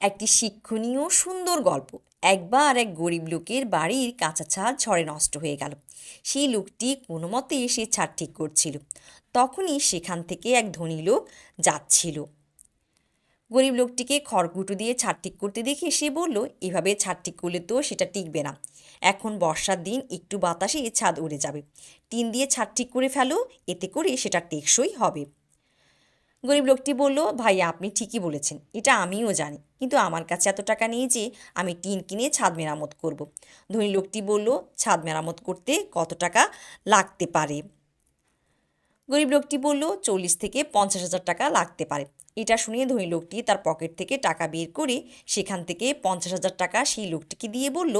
একটি শিক্ষণীয় সুন্দর গল্প। একবার এক গরিব লোকের বাড়ির কাঁচা ছাদ ঝড়ে নষ্ট হয়ে গেল। সেই লোকটি কোনো মতে সে ছাদ ঠিক করছিল। তখনই সেখান থেকে এক ধনী লোক যাচ্ছিল। গরিব লোকটিকে খড়কুটো দিয়ে ছাদ ঠিক করতে দেখে সে বলল, এভাবে ছাদ ঠিক করলে তো সেটা টিকবে না। এখন বর্ষার দিন একটু বাতাসে ছাদ উড়ে যাবে। টিন দিয়ে ছাদ ঠিক করে ফেলো, এতে করে সেটা টেকসই হবে। গরিব লোকটি বলল, ভাই আপনি ঠিকই বলেছেন, এটা আমিও জানি, কিন্তু আমার কাছে এত টাকা নেই যে আমি টিন কিনে ছাদ মেরামত করব। ধনী লোকটি বলল, ছাদ মেরামত করতে কত টাকা লাগতে পারে? গরিব লোকটি বলল, 40,000 থেকে 50,000 টাকা লাগতে পারে। এটা শুনে ধনী লোকটি তার পকেট থেকে টাকা বের করে সেখান থেকে 50,000 টাকা সেই লোকটিকে দিয়ে বলল,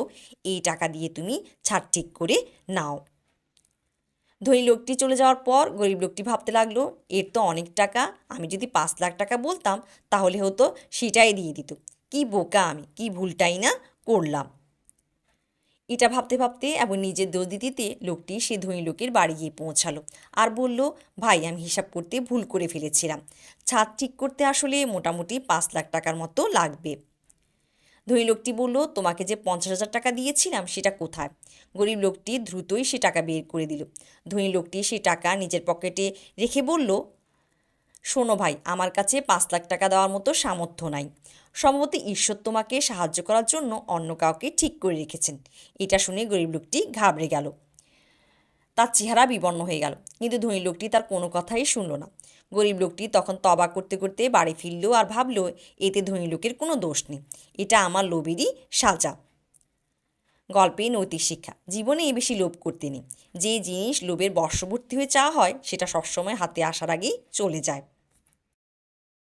এই টাকা দিয়ে তুমি ছাদ ঠিক করে নাও। ধনী লোকটি চলে যাওয়ার পর গরিব লোকটি ভাবতে লাগলো, এর তো অনেক টাকা, আমি যদি 5 লাখ টাকা বলতাম তাহলে হতো সেটাই দিয়ে দিত। কি বোকা আমি, কি ভুলটাই না করলাম। এটা ভাবতে ভাবতে এবং নিজের দোষ দিতে দিতে লোকটি সে ধনী লোকের বাড়ি গিয়ে পৌঁছালো আর বলল, ভাই আমি হিসাব করতে ভুল করে ফেলেছিলাম, ছাদ ঠিক করতে আসলে মোটামুটি 5 লাখ টাকার মতো লাগবে। ধনী লোকটি বলল, তোমাকে যে 50,000 টাকা দিয়েছিলাম সেটা কোথায়? গরিব লোকটি দ্রুতই সে টাকা বের করে দিল। ধনী লোকটি সেই টাকা নিজের পকেটে রেখে বলল, শোনো ভাই, আমার কাছে 5 লাখ টাকা দেওয়ার মতো সামর্থ্য নাই। সম্ভবত ঈশ্বর তোমাকে সাহায্য করার জন্য অন্য কাউকে ঠিক করে রেখেছেন। এটা শুনে গরিব লোকটি ঘাবড়ে গেল, তার চেহারা বিবর্ণ হয়ে গেল, কিন্তু ধনী লোকটি তার কোনো কথাই শুনল না। গরিব লোকটি তখন তবা করতে করতে বাড়ি ফিরল আর ভাবল, এতে ধনী লোকের কোনো দোষ নেই, এটা আমার লোভেরই সাজা। গল্পে নৈতিক শিক্ষা, জীবনে বেশি লোভ করতে নেই। যে জিনিস লোভের বশবর্তী হয়ে চাওয়া হয় সেটা সবসময় হাতে আসার আগেই চলে যায়।